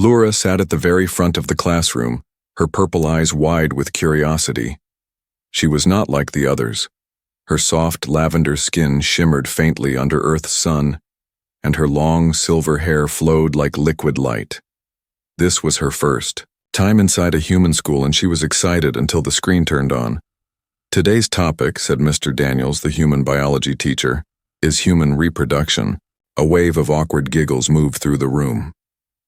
Laura sat at the very front of the classroom, her purple eyes wide with curiosity. She was not like the others. Her soft lavender skin shimmered faintly under Earth's sun, and her long silver hair flowed like liquid light. This was her first time inside a human school, and she was excited until the screen turned on. Today's topic, said Mr. Daniels, the human biology teacher, is human reproduction. A wave of awkward giggles moved through the room.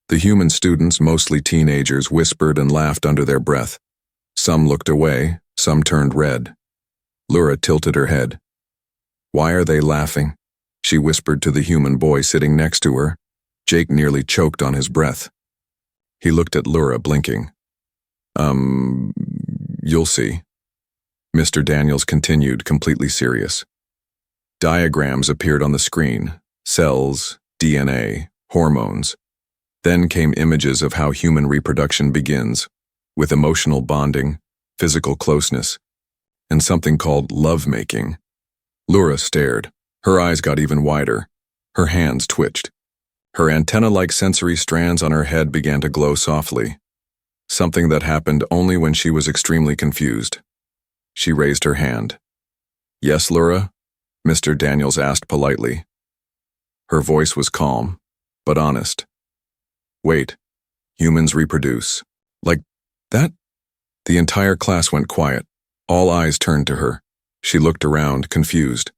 The human students, mostly teenagers, whispered and laughed under their breath. Some looked away, some turned red. Laura tilted her head. Why are they laughing? She whispered to the human boy sitting next to her. Jake nearly choked on his breath. He looked at Laura, blinking. You'll see. Mr. Daniels continued, completely serious. Diagrams appeared on the screen. Cells, DNA, hormones. Then came images of how human reproduction begins, with emotional bonding, physical closeness, and something called lovemaking. Laura stared. Her eyes got even wider. Her hands twitched. Her antenna-like sensory strands on her head began to glow softly, something that happened only when she was extremely confused. She raised her hand. Yes, Laura? Mr. Daniels asked politely. Her voice was calm, but honest. Wait, humans reproduce. Like that? The entire class went quiet. All eyes turned to her. She looked around, confused.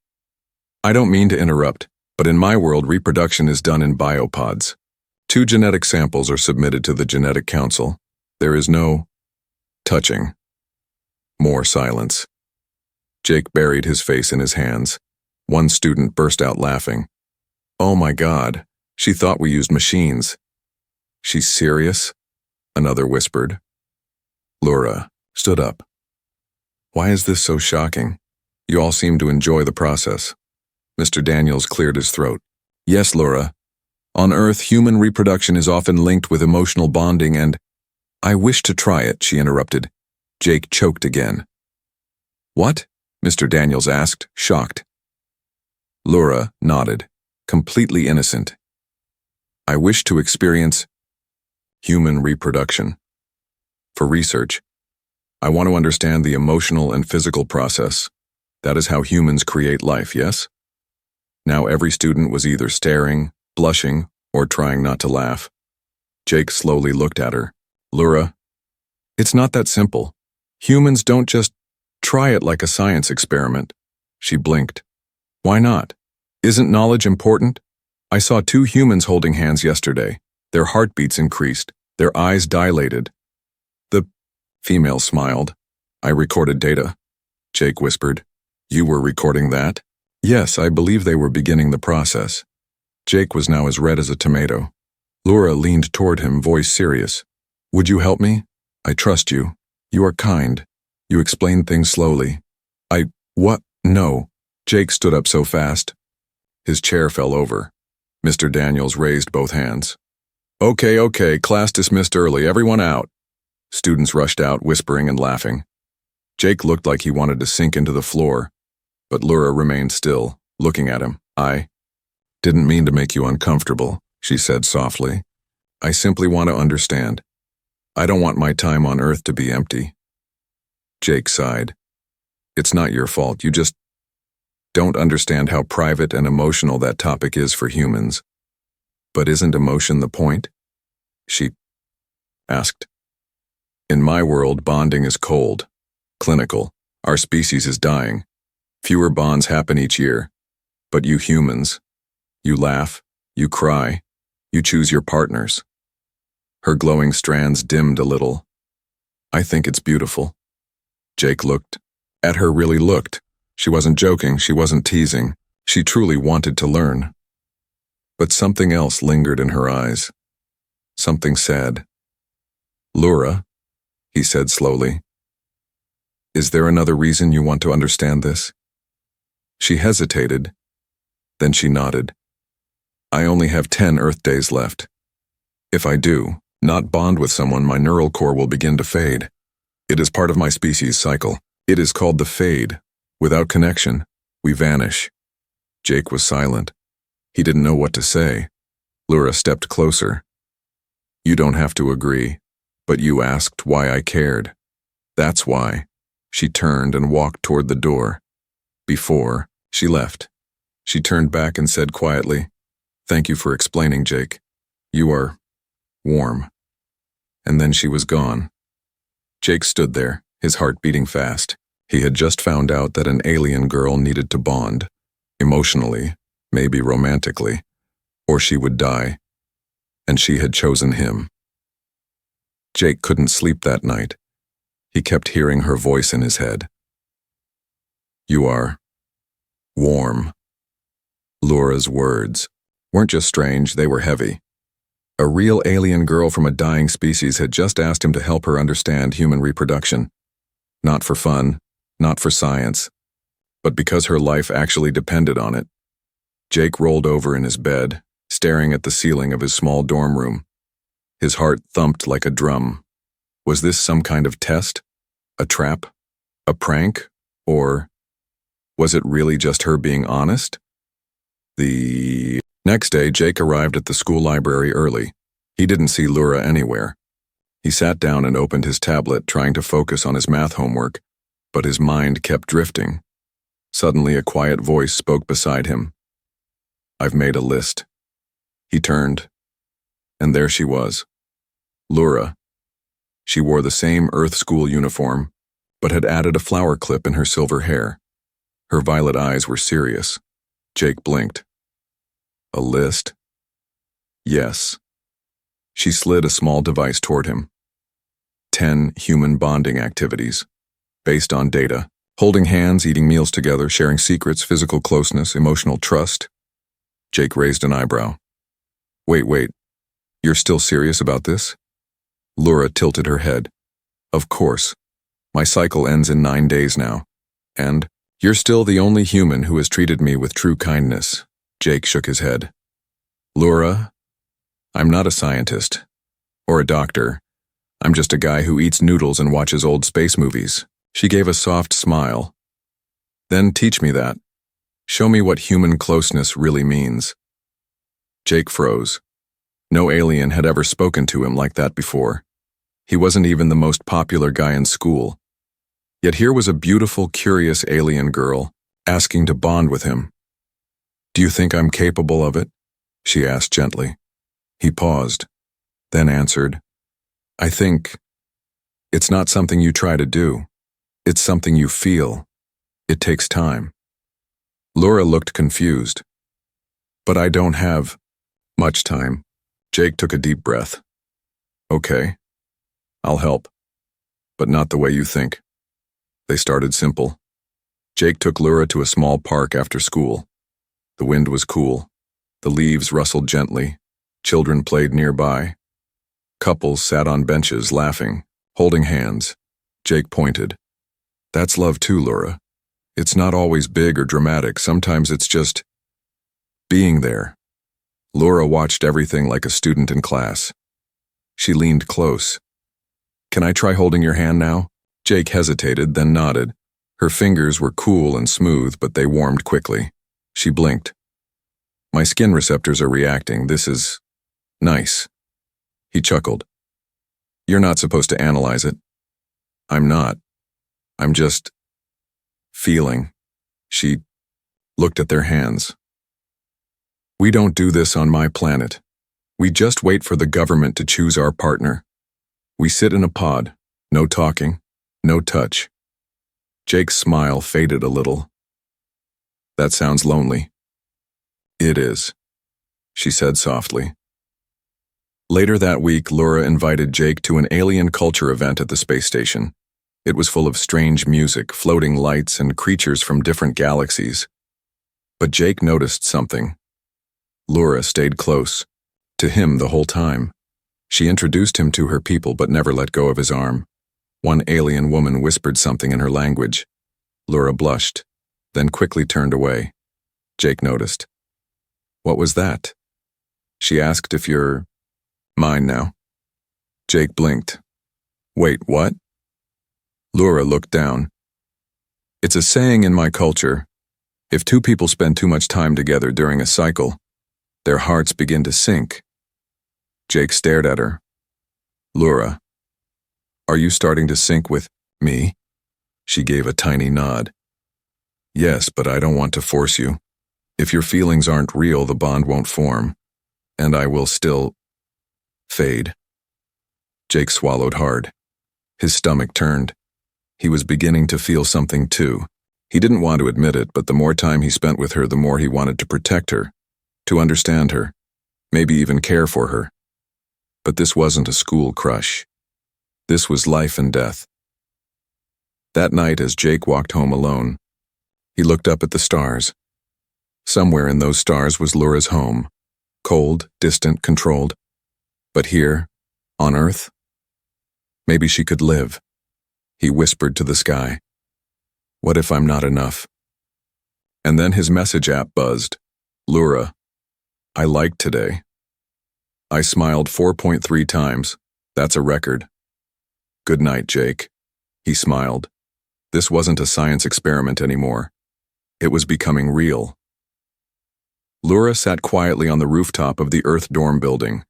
I don't mean to interrupt, but in my world, reproduction is done in biopods. 2 genetic samples are submitted to the Genetic Council. There is no touching. More silence. Jake buried his face in his hands. One student burst out laughing. Oh my God, she thought we used machines. She's serious? Another whispered. Laura stood up. Why is this so shocking? You all seem to enjoy the process. Mr. Daniels cleared his throat. Yes, Laura. On Earth, human reproduction is often linked with emotional bonding and— I wish to try it, she interrupted. Jake choked again. What? Mr. Daniels asked, shocked. Laura nodded, completely innocent. I wish to experience human reproduction. For research, I want to understand the emotional and physical process. That is how humans create life, yes? Now every student was either staring, blushing, or trying not to laugh. Jake slowly looked at her. Laura, it's not that simple. Humans don't just try it like a science experiment. She blinked. Why not? Isn't knowledge important? I saw 2 humans holding hands yesterday. Their heartbeats increased. Their eyes dilated. The female smiled. I recorded data. Jake whispered. You were recording that? Yes, I believe they were beginning the process. Jake was now as red as a tomato. Laura leaned toward him, voice serious. Would you help me? I trust you. You are kind. You explain things slowly. What? No. Jake stood up so fast. His chair fell over. Mr. Daniels raised both hands. Okay, class dismissed early, everyone out. Students rushed out, whispering and laughing. Jake looked like he wanted to sink into the floor, but Laura remained still, looking at him. I didn't mean to make you uncomfortable, she said softly. I simply want to understand. I don't want my time on Earth to be empty. Jake sighed. It's not your fault, you just don't understand how private and emotional that topic is for humans. But isn't emotion the point? She asked. In my world, bonding is cold, clinical. Our species is dying. Fewer bonds happen each year. But you humans, you laugh, you cry, you choose your partners. Her glowing strands dimmed a little. I think it's beautiful. Jake looked at her, really looked. She wasn't joking, she wasn't teasing. She truly wanted to learn. But something else lingered in her eyes. Something sad. Laura, he said slowly, is there another reason you want to understand this? She hesitated, then she nodded. I only have 10 Earth days left. If I do not bond with someone, my neural core will begin to fade. It is part of my species cycle. It is called the fade. Without connection, we vanish. Jake was silent. He didn't know what to say. Laura stepped closer. You don't have to agree, but you asked why I cared. That's why. She turned and walked toward the door. Before she left, she turned back and said quietly, "Thank you for explaining, Jake. You are warm." And then she was gone. Jake stood there, his heart beating fast. He had just found out that an alien girl needed to bond, emotionally, maybe romantically, or she would die. And she had chosen him. Jake couldn't sleep that night. He kept hearing her voice in his head. You are warm. Laura's words weren't just strange, they were heavy. A real alien girl from a dying species had just asked him to help her understand human reproduction. Not for fun, not for science, but because her life actually depended on it. Jake rolled over in his bed, staring at the ceiling of his small dorm room. His heart thumped like a drum. Was this some kind of test? A trap? A prank? Or was it really just her being honest? The next day, Jake arrived at the school library early. He didn't see Laura anywhere. He sat down and opened his tablet, trying to focus on his math homework, but his mind kept drifting. Suddenly, a quiet voice spoke beside him. "I've made a list." He turned, and there she was. Laura. She wore the same Earth School uniform, but had added a flower clip in her silver hair. Her violet eyes were serious. Jake blinked. A list? Yes. She slid a small device toward him. 10 human bonding activities, based on data. Holding hands, eating meals together, sharing secrets, physical closeness, emotional trust. Jake raised an eyebrow. Wait. You're still serious about this? Laura tilted her head. Of course. My cycle ends in 9 days now. And you're still the only human who has treated me with true kindness. Jake shook his head. Laura, I'm not a scientist. Or a doctor. I'm just a guy who eats noodles and watches old space movies. She gave a soft smile. Then teach me that. Show me what human closeness really means. Jake froze. No alien had ever spoken to him like that before. He wasn't even the most popular guy in school. Yet here was a beautiful, curious alien girl, asking to bond with him. Do you think I'm capable of it? She asked gently. He paused, then answered, I think it's not something you try to do. It's something you feel. It takes time. Laura looked confused. But I don't have much time. Jake took a deep breath. Okay, I'll help, but not the way you think. They started simple. Jake took Laura to a small park after school. The wind was cool. The leaves rustled gently. Children played nearby. Couples sat on benches laughing, holding hands. Jake pointed. That's love too, Laura. It's not always big or dramatic. Sometimes it's just being there. Laura watched everything like a student in class. She leaned close. Can I try holding your hand now? Jake hesitated, then nodded. Her fingers were cool and smooth, but they warmed quickly. She blinked. My skin receptors are reacting. This is nice. He chuckled. You're not supposed to analyze it. I'm not. I'm just feeling. She looked at their hands. We don't do this on my planet. We just wait for the government to choose our partner. We sit in a pod, no talking, no touch. Jake's smile faded a little. That sounds lonely. It is, she said softly. Later that week, Laura invited Jake to an alien culture event at the space station. It was full of strange music, floating lights, and creatures from different galaxies. But Jake noticed something. Laura stayed close, to him the whole time. She introduced him to her people but never let go of his arm. One alien woman whispered something in her language. Laura blushed, then quickly turned away. Jake noticed. What was that? She asked if you're mine now. Jake blinked. Wait, what? Laura looked down. It's a saying in my culture. If two people spend too much time together during a cycle, their hearts begin to sink. Jake stared at her, Laura, are you starting to sync with me? She gave a tiny nod. Yes, but I don't want to force you. If your feelings aren't real, the bond won't form, and I will still fade. Jake swallowed hard. His stomach turned. He was beginning to feel something too. He didn't want to admit it, but the more time he spent with her, the more he wanted to protect her, to understand her, maybe even care for her. But this wasn't a school crush. This was life and death. That night, as Jake walked home alone, he looked up at the stars. Somewhere in those stars was Laura's home, cold, distant, controlled. But here, on Earth, maybe she could live. He whispered to the sky, "What if I'm not enough?" And then his message app buzzed. "Laura, I liked today." I smiled 4.3 times. That's a record. "Good night, Jake." He smiled. This wasn't a science experiment anymore. It was becoming real. Laura sat quietly on the rooftop of the Earth dorm building,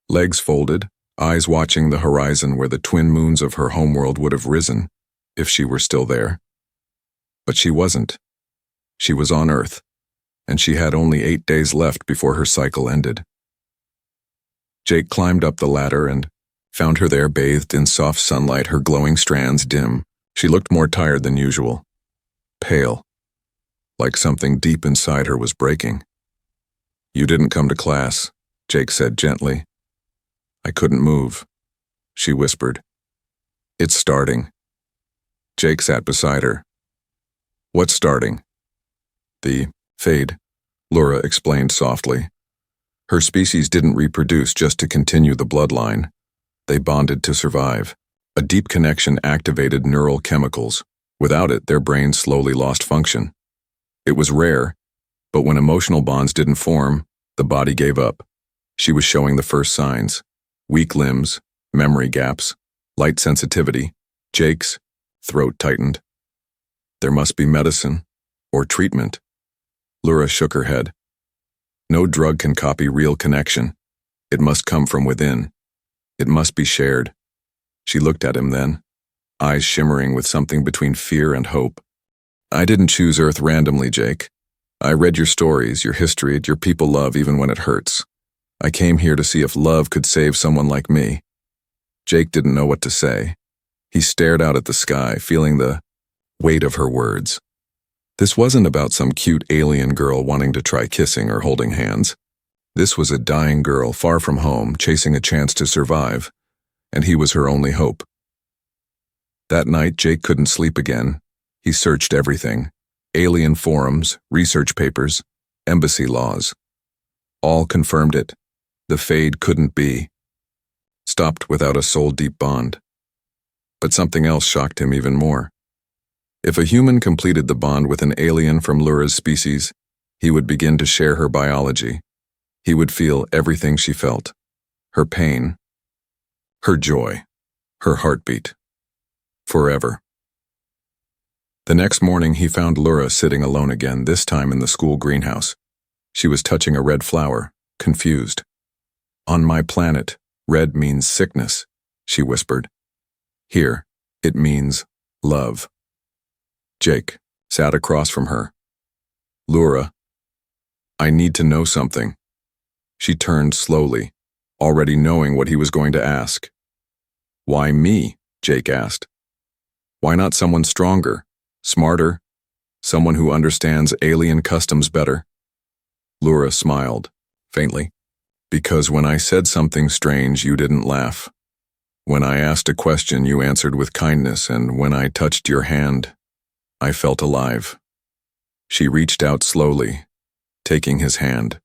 legs folded, eyes watching the horizon where the twin moons of her homeworld would have risen, if she were still there. But she wasn't. She was on Earth, and she had only 8 days left before her cycle ended. Jake climbed up the ladder and found her there bathed in soft sunlight, her glowing strands dim. She looked more tired than usual, pale, like something deep inside her was breaking. "You didn't come to class," Jake said gently. "I couldn't move," she whispered. "It's starting." Jake sat beside her. "What's starting?" "The fade," Laura explained softly. Her species didn't reproduce just to continue the bloodline. They bonded to survive. A deep connection activated neural chemicals. Without it, their brains slowly lost function. It was rare, but when emotional bonds didn't form, the body gave up. She was showing the first signs: weak limbs, memory gaps, light sensitivity. Jake's throat tightened. "There must be medicine or treatment." Laura shook her head. "No drug can copy real connection. It must come from within. It must be shared." She looked at him then, eyes shimmering with something between fear and hope. "I didn't choose Earth randomly, Jake. I read your stories, your history, your people love even when it hurts. I came here to see if love could save someone like me." Jake didn't know what to say. He stared out at the sky, feeling the weight of her words. This wasn't about some cute alien girl wanting to try kissing or holding hands. This was a dying girl far from home, chasing a chance to survive, and he was her only hope. That night, Jake couldn't sleep again. He searched everything: alien forums, research papers, embassy laws. All confirmed it. The fade couldn't be. Stopped without a soul-deep bond. But something else shocked him even more. If a human completed the bond with an alien from Laura's species, he would begin to share her biology. He would feel everything she felt: her pain, her joy, her heartbeat. Forever. The next morning, he found Laura sitting alone again, this time in the school greenhouse. She was touching a red flower, confused. "On my planet, red means sickness," she whispered. "Here, it means love." Jake sat across from her. "Laura, I need to know something." She turned slowly, already knowing what he was going to ask. "Why me?" Jake asked. "Why not someone stronger, smarter, someone who understands alien customs better?" Laura smiled, faintly. "Because when I said something strange, you didn't laugh. When I asked a question, you answered with kindness, and when I touched your hand, I felt alive." She reached out slowly, taking his hand.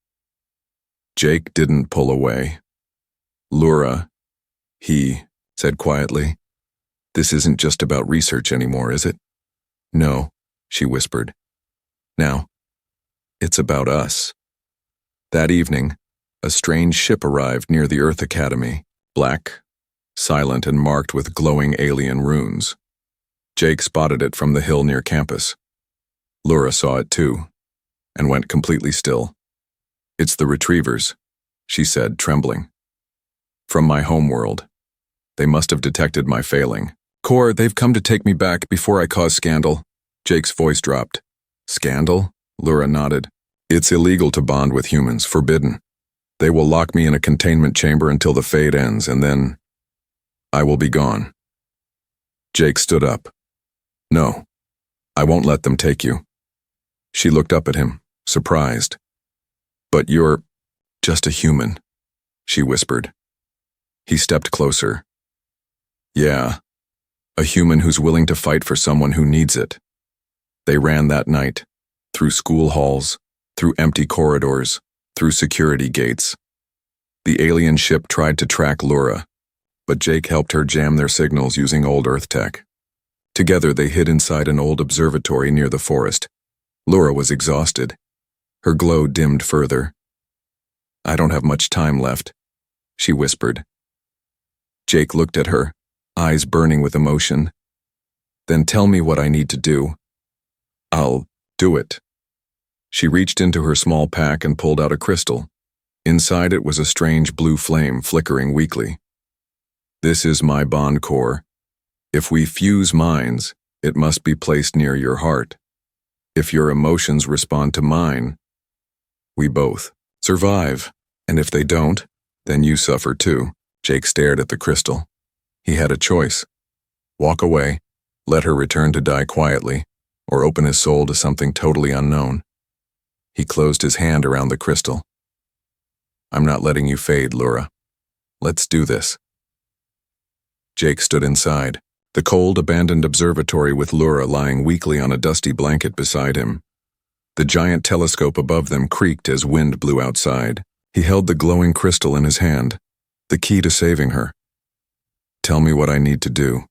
Jake didn't pull away. "Laura," he said quietly, "this isn't just about research anymore, is it?" "No," she whispered. "Now, it's about us." That evening, a strange ship arrived near the Earth Academy, black, silent, and marked with glowing alien runes. Jake spotted it from the hill near campus. Laura saw it too, and went completely still. "It's the Retrievers," she said, trembling. "From my homeworld. They must have detected my failing. Core, they've come to take me back before I cause scandal. Jake's voice dropped. Scandal? Lura nodded. It's illegal to bond with humans, forbidden. They will lock me in a containment chamber until the fade ends, and then I will be gone. Jake stood up. No, I won't let them take you. She looked up at him, surprised. But you're just a human, she whispered. He stepped closer. Yeah, a human who's willing to fight for someone who needs it. They ran that night, through school halls, through empty corridors, through security gates. The alien ship tried to track Lura, but Jake helped her jam their signals using old Earth tech. Together they hid inside an old observatory near the forest. Lura was exhausted. Her glow dimmed further. I don't have much time left, she whispered. Jake looked at her, eyes burning with emotion. Then tell me what I need to do. I'll do it. She reached into her small pack and pulled out a crystal. Inside it was a strange blue flame flickering weakly. This is my bond core. If we fuse minds, it must be placed near your heart. If your emotions respond to mine, we both survive. And if they don't, then you suffer too. Jake stared at the crystal. He had a choice. Walk away, let her return to die quietly, or open his soul to something totally unknown. He closed his hand around the crystal. I'm not letting you fade, Lura. Let's do this. Jake stood inside, the cold, abandoned observatory with Lura lying weakly on a dusty blanket beside him. The giant telescope above them creaked as wind blew outside. He held the glowing crystal in his hand, the key to saving her. Tell me what I need to do,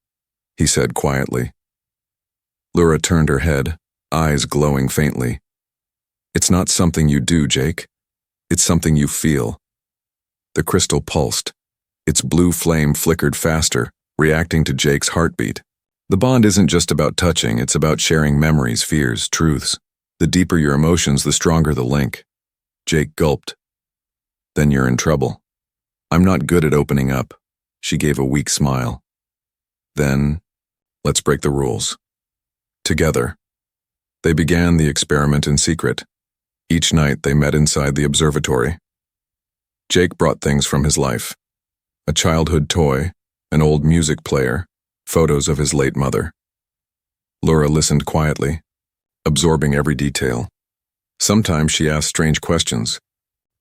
he said quietly. Lura turned her head, eyes glowing faintly. It's not something you do, Jake. It's something you feel. The crystal pulsed. Its blue flame flickered faster, reacting to Jake's heartbeat. The bond isn't just about touching, it's about sharing memories, fears, truths. The deeper your emotions, the stronger the link. Jake gulped. Then you're in trouble. I'm not good at opening up. She gave a weak smile. Then, let's break the rules. Together. They began the experiment in secret. Each night they met inside the observatory. Jake brought things from his life. A childhood toy, an old music player, photos of his late mother. Lura listened quietly, absorbing every detail. Sometimes she asked strange questions.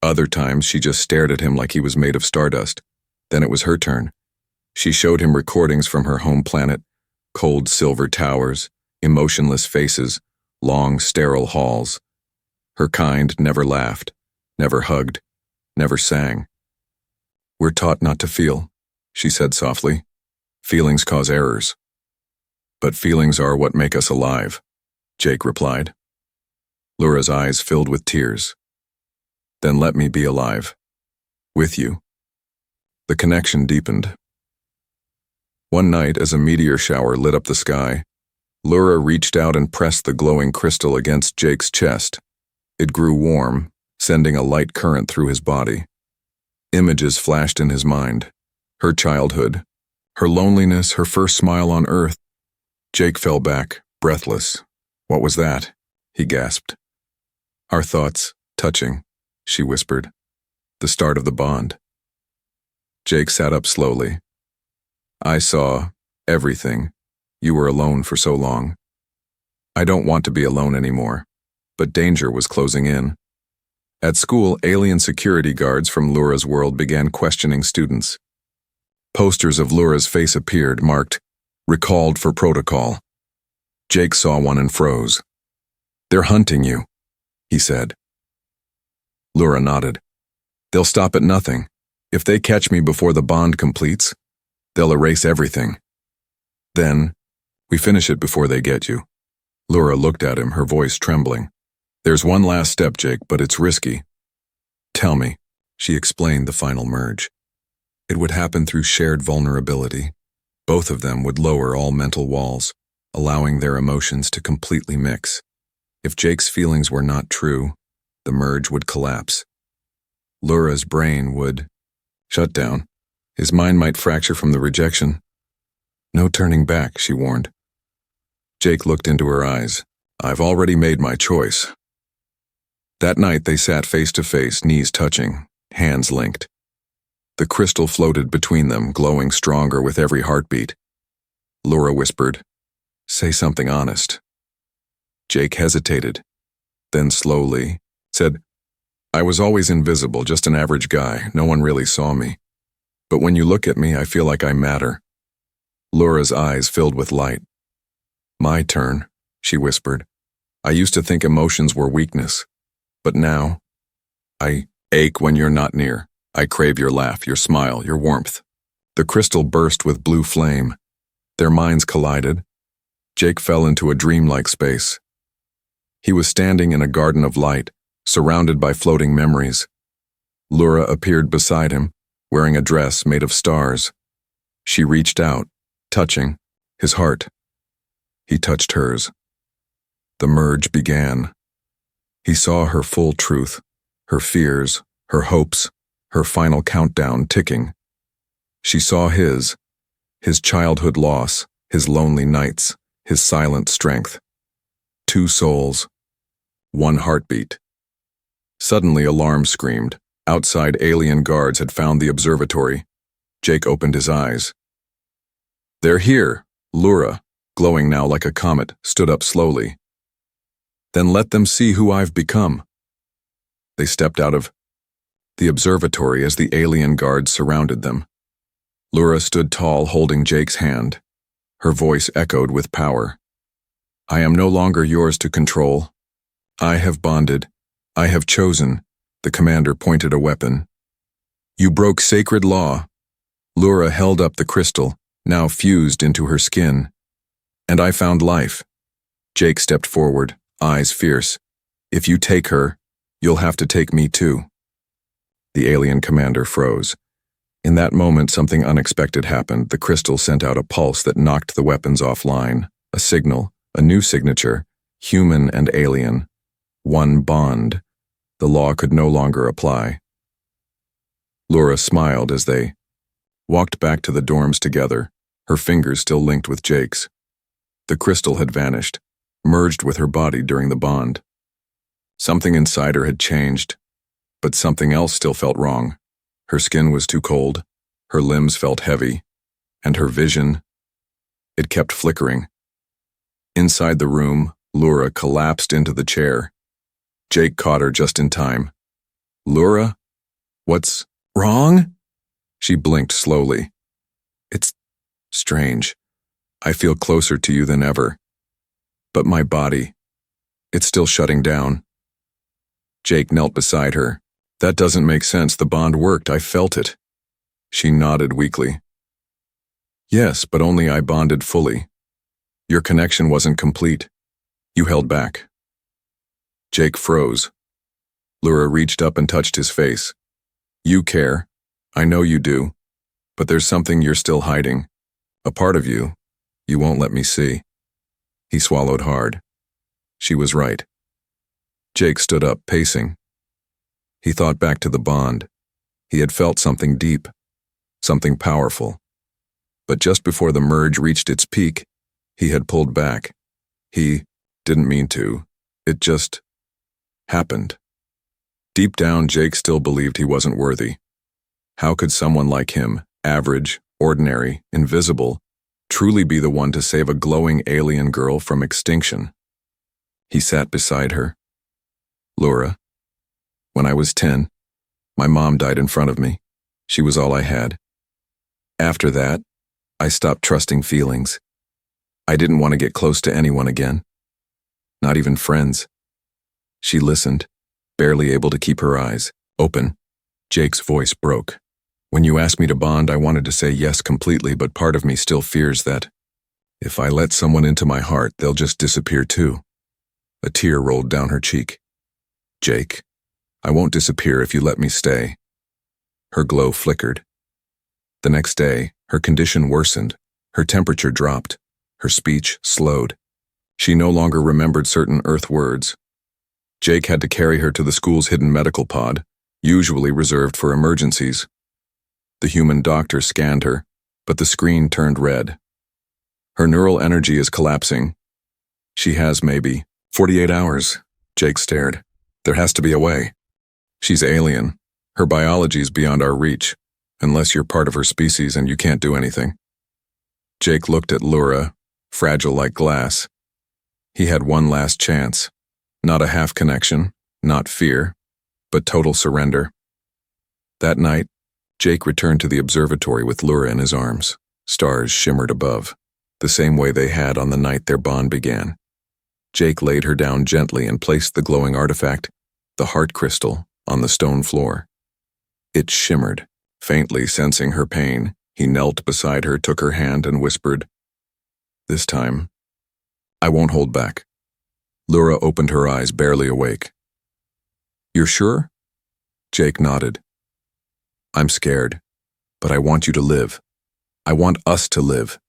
Other times she just stared at him like he was made of stardust. Then it was her turn. She showed him recordings from her home planet, cold silver towers, emotionless faces, long sterile halls. Her kind never laughed, never hugged, never sang. We're taught not to feel, she said softly. Feelings cause errors. But feelings are what make us alive, Jake replied. Lura's eyes filled with tears. Then let me be alive. With you. The connection deepened. One night, as a meteor shower lit up the sky, Lura reached out and pressed the glowing crystal against Jake's chest. It grew warm, sending a light current through his body. Images flashed in his mind. Her childhood, her loneliness, her first smile on Earth. Jake fell back, breathless. What was that? He gasped. Our thoughts, touching, she whispered. The start of the bond. Jake sat up slowly. I saw everything. You were alone for so long. I don't want to be alone anymore. But danger was closing in. At school, alien security guards from Lura's world began questioning students. Posters of Lura's face appeared, marked, "Recalled for protocol." Jake saw one and froze. They're hunting you, he said. Lura nodded. They'll stop at nothing. If they catch me before the bond completes, they'll erase everything. Then, we finish it before they get you. Lura looked at him, her voice trembling. There's one last step, Jake, but it's risky. Tell me, she explained the final merge. It would happen through shared vulnerability. Both of them would lower all mental walls, allowing their emotions to completely mix. If Jake's feelings were not true, the merge would collapse. Lura's brain would shut down. His mind might fracture from the rejection. No turning back, she warned. Jake looked into her eyes. I've already made my choice. That night they sat face to face, knees touching, hands linked. The crystal floated between them, glowing stronger with every heartbeat. Laura whispered, "Say something honest." Jake hesitated, then slowly said, "I was always invisible, just an average guy. No one really saw me. But when you look at me, I feel like I matter." Laura's eyes filled with light. "My turn," she whispered. "I used to think emotions were weakness. But now, I ache when you're not near. I crave your laugh, your smile, your warmth." The crystal burst with blue flame. Their minds collided. Jake fell into a dreamlike space. He was standing in a garden of light, surrounded by floating memories. Laura appeared beside him, wearing a dress made of stars. She reached out, touching his heart. He touched hers. The merge began. He saw her full truth, her fears, her hopes, her final countdown ticking. She saw his childhood loss, his lonely nights, his silent strength. Two souls, one heartbeat. Suddenly alarm screamed. Outside, alien guards had found the observatory. Jake opened his eyes. "They're here." Laura, glowing now like a comet, stood up slowly. "Then let them see who I've become." They stepped out of the observatory as the alien guards surrounded them. Laura stood tall, holding Jake's hand. Her voice echoed with power. "I am no longer yours to control. I have bonded. I have chosen." The commander pointed a weapon. "You broke sacred law." Laura held up the crystal, now fused into her skin. "And I found life." Jake stepped forward, eyes fierce. "If you take her, you'll have to take me too." The alien commander froze. In that moment, something unexpected happened. The crystal sent out a pulse that knocked the weapons offline. A signal, a new signature, human and alien. One bond. The law could no longer apply. Laura smiled as they walked back to the dorms together, her fingers still linked with Jake's. The crystal had vanished, merged with her body during the bond. Something inside her had changed, but something else still felt wrong. Her skin was too cold, her limbs felt heavy, and her vision, it kept flickering. Inside the room, Laura collapsed into the chair. Jake caught her just in time. "Laura, what's wrong?" She blinked slowly. "It's strange. I feel closer to you than ever. But my body, it's still shutting down." Jake knelt beside her. "That doesn't make sense. The bond worked. I felt it." She nodded weakly. "Yes, but only I bonded fully. Your connection wasn't complete. You held back." Jake froze. Laura reached up and touched his face. "You care. I know you do. But there's something you're still hiding. A part of you won't let me see." He swallowed hard. She was right. Jake stood up, pacing. He thought back to the bond. He had felt something deep, something powerful. But just before the merge reached its peak, he had pulled back. He didn't mean to. It just happened. Deep down, Jake still believed he wasn't worthy. How could someone like him, average, ordinary, invisible, truly be the one to save a glowing alien girl from extinction? He sat beside her. "Laura, when I was 10, my mom died in front of me. She was all I had. After that, I stopped trusting feelings. I didn't want to get close to anyone again, not even friends." She listened, barely able to keep her eyes open. Jake's voice broke. "When you asked me to bond, I wanted to say yes completely, but part of me still fears that if I let someone into my heart, they'll just disappear too." A tear rolled down her cheek. "Jake, I won't disappear if you let me stay." Her glow flickered. The next day, her condition worsened. Her temperature dropped. Her speech slowed. She no longer remembered certain Earth words. Jake had to carry her to the school's hidden medical pod, usually reserved for emergencies. The human doctor scanned her, but the screen turned red. Her neural energy is collapsing. She has maybe 48 hours. Jake stared. There has to be a way. She's alien. Her biology's beyond our reach, unless you're part of her species and you can't do anything. Jake looked at Laura, fragile like glass. He had one last chance. Not a half connection, not fear, but total surrender. That night, Jake returned to the observatory with Laura in his arms. Stars shimmered above, the same way they had on the night their bond began. Jake laid her down gently and placed the glowing artifact, the heart crystal, on the stone floor. It shimmered. Faintly sensing her pain, he knelt beside her, took her hand, and whispered, "This time, I won't hold back." Laura opened her eyes, barely awake. "You're sure?" Jake nodded. "I'm scared, but I want you to live. I want us to live."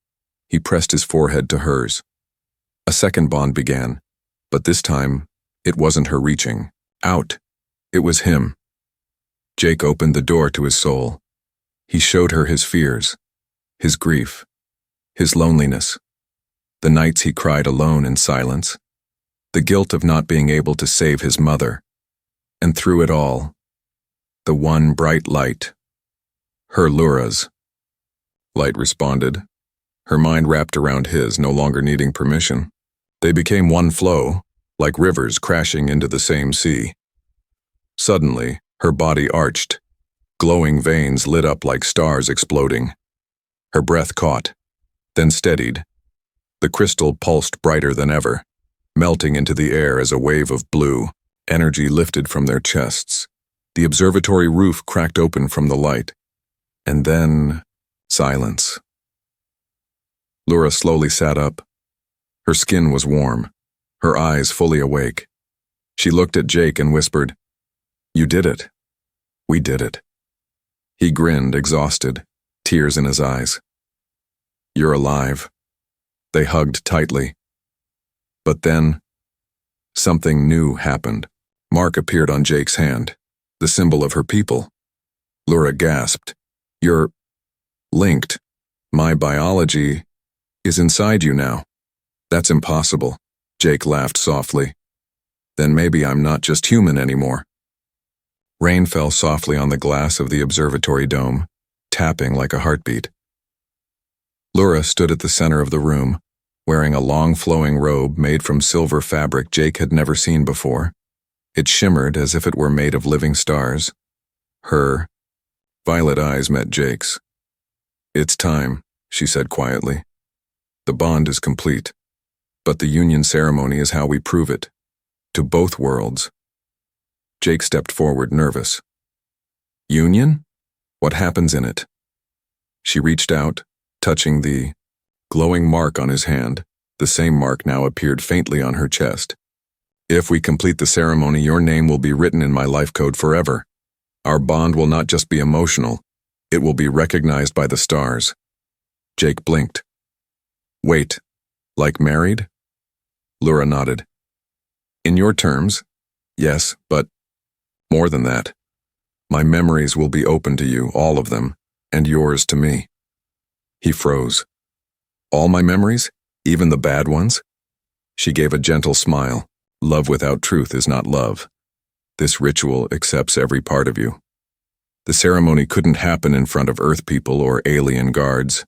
He pressed his forehead to hers. A second bond began, but this time, it wasn't her reaching out. It was him. Jake opened the door to his soul. He showed her his fears, his grief, his loneliness, the nights he cried alone in silence, the guilt of not being able to save his mother, and through it all, the one bright light. Her Laura's. Light responded, her mind wrapped around his, no longer needing permission. They became one flow, like rivers crashing into the same sea. Suddenly, her body arched. Glowing veins lit up like stars exploding. Her breath caught, then steadied. The crystal pulsed brighter than ever, melting into the air as a wave of blue. Energy lifted from their chests. The observatory roof cracked open from the light. And then, silence. Laura slowly sat up. Her skin was warm, her eyes fully awake. She looked at Jake and whispered, "You did it. We did it." He grinned, exhausted, tears in his eyes. "You're alive." They hugged tightly. But then, something new happened. Mark appeared on Jake's hand, the symbol of her people. Laura gasped, "You're linked. My biology is inside you now." "That's impossible." Jake laughed softly. "Then maybe I'm not just human anymore." Rain fell softly on the glass of the observatory dome, tapping like a heartbeat. Laura stood at the center of the room, wearing a long flowing robe made from silver fabric Jake had never seen before. It shimmered as if it were made of living stars. Her violet eyes met Jake's. "It's time," she said quietly. "The bond is complete, but the union ceremony is how we prove it. To both worlds." Jake stepped forward, nervous. "Union? What happens in it?" She reached out, touching the glowing mark on his hand. The same mark now appeared faintly on her chest. "If we complete the ceremony, your name will be written in my life code forever. Our bond will not just be emotional, it will be recognized by the stars." Jake blinked. "Wait, like married?" Laura nodded. "In your terms, yes, but more than that. My memories will be open to you, all of them, and yours to me." He froze. "All my memories? Even the bad ones?" She gave a gentle smile. "Love without truth is not love. This ritual accepts every part of you." The ceremony couldn't happen in front of Earth people or alien guards.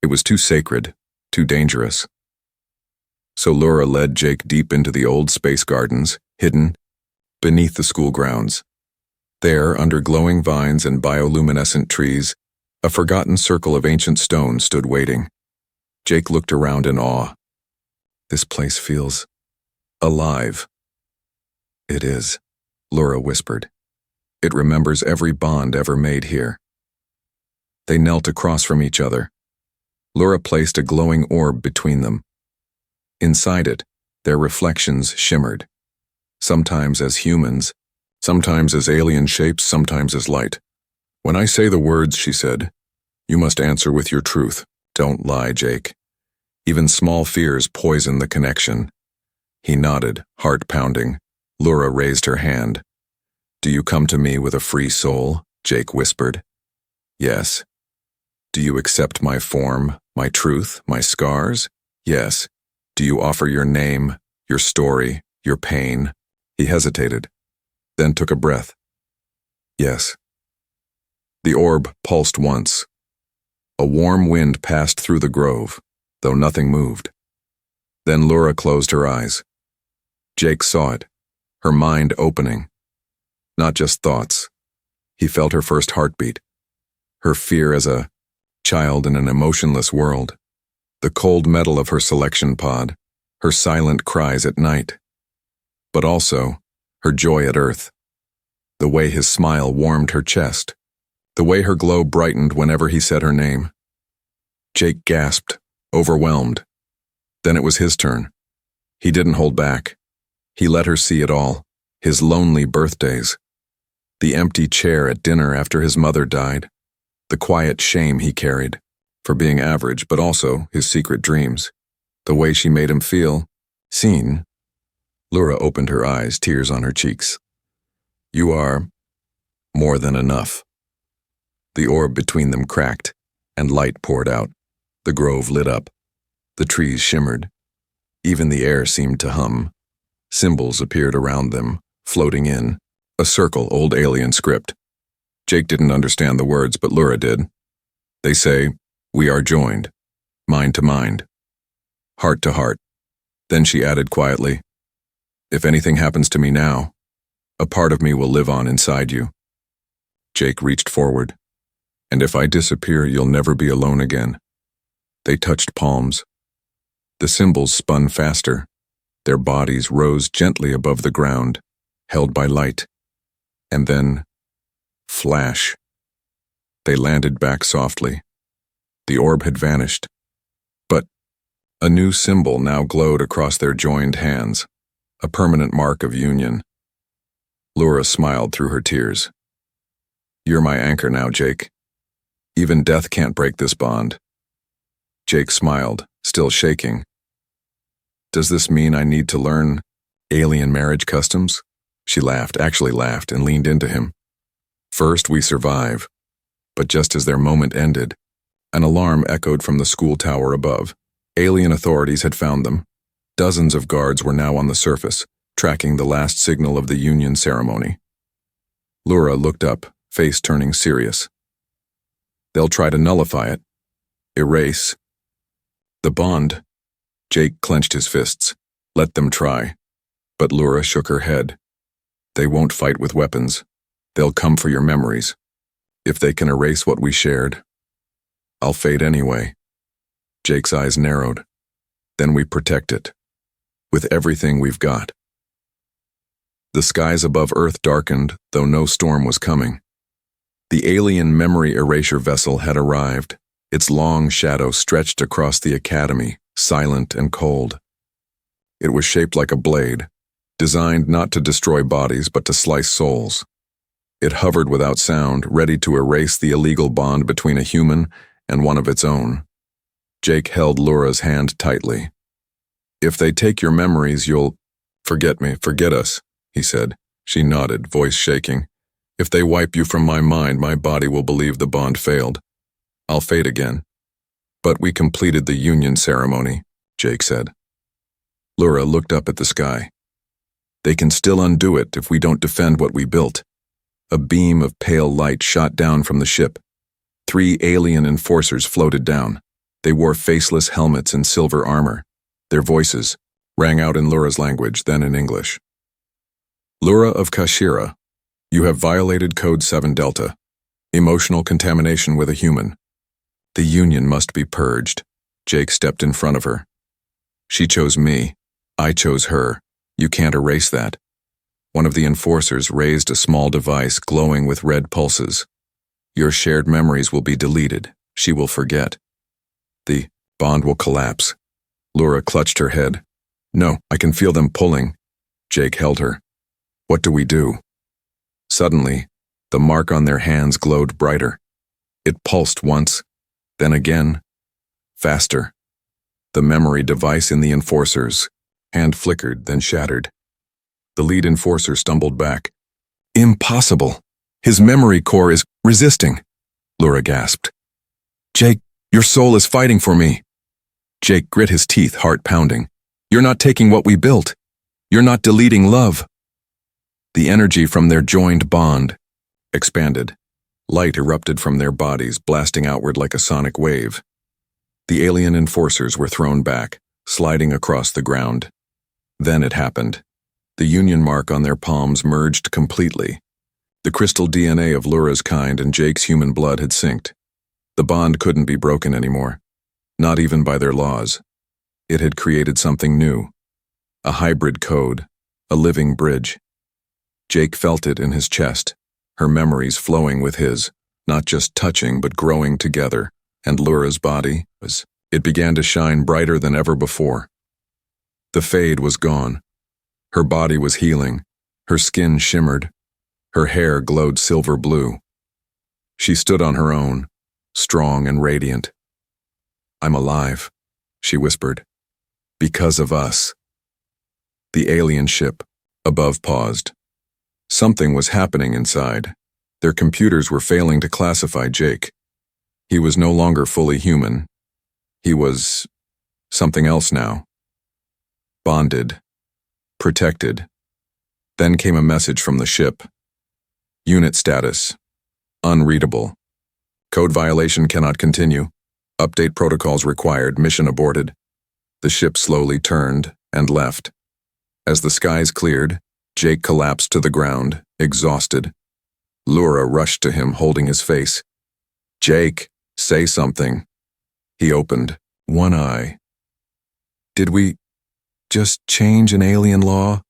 It was too sacred, too dangerous. So Laura led Jake deep into the old space gardens, hidden beneath the school grounds. There, under glowing vines and bioluminescent trees, a forgotten circle of ancient stone stood waiting. Jake looked around in awe. "This place feels alive." "It is," Laura whispered. "It remembers every bond ever made here." They knelt across from each other. Laura placed a glowing orb between them. Inside it, their reflections shimmered, sometimes as humans, sometimes as alien shapes, sometimes as light. "When I say the words," she said, "you must answer with your truth. Don't lie, Jake. Even small fears poison the connection." He nodded, heart pounding. Laura raised her hand. "Do you come to me with a free soul?" Jake whispered. "Yes, Do you accept my form, my truth, my scars? Yes. Do you offer your name, your story, your pain? He hesitated, then took a breath. Yes. The orb pulsed once. A warm wind passed through the grove, though nothing moved. Then Lura closed her eyes. Jake saw it, her mind opening. Not just thoughts. He felt her first heartbeat, her fear as a child in an emotionless world, the cold metal of her selection pod, her silent cries at night, but also her joy at Earth, the way his smile warmed her chest, the way her glow brightened whenever he said her name. Jake gasped, overwhelmed. Then it was his turn. He didn't hold back. He let her see it all, his lonely birthdays, the empty chair at dinner after his mother died, the quiet shame he carried, for being average, but also his secret dreams, the way she made him feel seen. Lura opened her eyes, tears on her cheeks. You are more than enough. The orb between them cracked, and light poured out. The grove lit up. The trees shimmered. Even the air seemed to hum. Symbols appeared around them, floating in. A circle, old alien script. Jake didn't understand the words, but Lura did. They say, we are joined, mind to mind, heart to heart. Then she added quietly, if anything happens to me now, a part of me will live on inside you. Jake reached forward. And if I disappear, you'll never be alone again. They touched palms. The symbols spun faster. Their bodies rose gently above the ground, held by light. And then, flash. They landed back softly. The orb had vanished. But a new symbol now glowed across their joined hands, a permanent mark of union. Lura smiled through her tears. You're my anchor now, Jake. Even death can't break this bond. Jake smiled, still shaking. Does this mean I need to learn alien marriage customs? She laughed, actually laughed, and leaned into him. First we survive. But just as their moment ended, an alarm echoed from the school tower above. Alien authorities had found them. Dozens of guards were now on the surface, tracking the last signal of the union ceremony. Lura looked up, face turning serious. They'll try to nullify it. Erase. The bond. Jake clenched his fists. Let them try. But Lura shook her head. They won't fight with weapons. They'll come for your memories. If they can erase what we shared, I'll fade anyway. Jake's eyes narrowed. Then we protect it. With everything we've got. The skies above Earth darkened, though no storm was coming. The alien memory erasure vessel had arrived. Its long shadow stretched across the academy, silent and cold. It was shaped like a blade, designed not to destroy bodies but to slice souls. It hovered without sound, ready to erase the illegal bond between a human and one of its own. Jake held Lura's hand tightly. If they take your memories, you'll forget me, forget us, he said. She nodded, voice shaking. If they wipe you from my mind, my body will believe the bond failed. I'll fade again. But we completed the union ceremony, Jake said. Lura looked up at the sky. They can still undo it if we don't defend what we built. A beam of pale light shot down from the ship. 3 alien enforcers floated down. They wore faceless helmets and silver armor. Their voices rang out in Lura's language, then in English. Lura of Kashira, you have violated Code 7 Delta. Emotional contamination with a human. The union must be purged. Jake stepped in front of her. She chose me. I chose her. You can't erase that. One of the enforcers raised a small device glowing with red pulses. Your shared memories will be deleted. She will forget. The bond will collapse. Lura clutched her head. No, I can feel them pulling. Jake held her. What do we do? Suddenly, the mark on their hands glowed brighter. It pulsed once, then again, faster. The memory device in the enforcer's hand flickered, then shattered. The lead enforcer stumbled back. Impossible! His memory core is resisting, Lura gasped. Jake, your soul is fighting for me. Jake grit his teeth, heart pounding. You're not taking what we built. You're not deleting love. The energy from their joined bond expanded. Light erupted from their bodies, blasting outward like a sonic wave. The alien enforcers were thrown back, sliding across the ground. Then it happened. The union mark on their palms merged completely. The crystal DNA of Lura's kind and Jake's human blood had synced. The bond couldn't be broken anymore, not even by their laws. It had created something new. A hybrid code, a living bridge. Jake felt it in his chest, her memories flowing with his, not just touching but growing together, and Lura's body, it began to shine brighter than ever before. The fade was gone. Her body was healing, her skin shimmered, her hair glowed silver blue. She stood on her own, strong and radiant. I'm alive, she whispered. Because of us. The alien ship, above, paused. Something was happening inside. Their computers were failing to classify Jake. He was no longer fully human. He was something else now. Bonded. Protected. Then came a message from the ship. Unit status. Unreadable. Code violation cannot continue. Update protocols required. Mission aborted. The ship slowly turned and left. As the skies cleared, Jake collapsed to the ground, exhausted. Lura rushed to him, holding his face. Jake, say something. He opened one eye. Did we just change an alien law?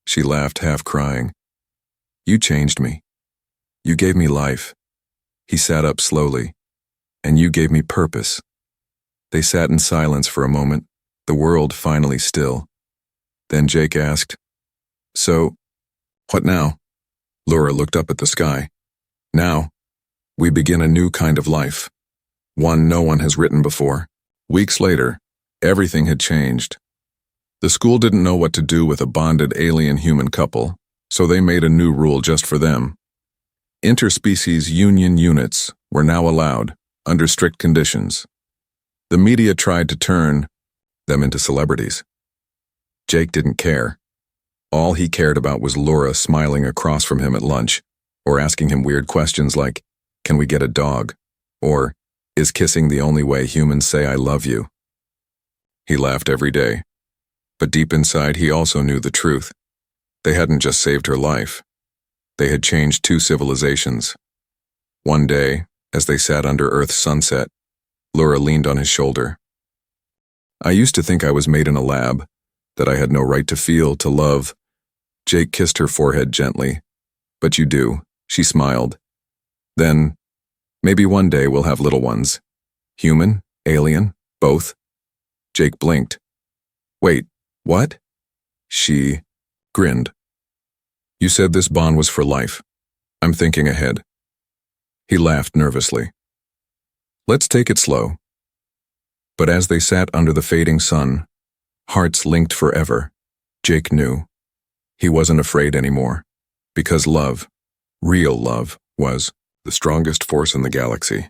She laughed, half crying. You changed me. You gave me life. He sat up slowly. And you gave me purpose. They sat in silence for a moment, the world finally still. Then Jake asked, So, what now? Lura looked up at the sky. Now, we begin a new kind of life. One no one has written before. Weeks later, everything had changed. The school didn't know what to do with a bonded alien-human couple, so they made a new rule just for them. Interspecies union units were now allowed, under strict conditions. The media tried to turn them into celebrities. Jake didn't care. All he cared about was Lura smiling across from him at lunch, or asking him weird questions like, can we get a dog? Or, is kissing the only way humans say I love you? He laughed every day. But deep inside he also knew the truth. They hadn't just saved her life. They had changed two civilizations. One day, as they sat under Earth's sunset, Lura leaned on his shoulder. I used to think I was made in a lab, that I had no right to feel, to love. Jake kissed her forehead gently. But you do, she smiled. Then, maybe one day we'll have little ones. Human, alien, both. Jake blinked. Wait, what? She grinned. You said this bond was for life. I'm thinking ahead. He laughed nervously. Let's take it slow. But as they sat under the fading sun, hearts linked forever, Jake knew. He wasn't afraid anymore, because love, real love, was the strongest force in the galaxy.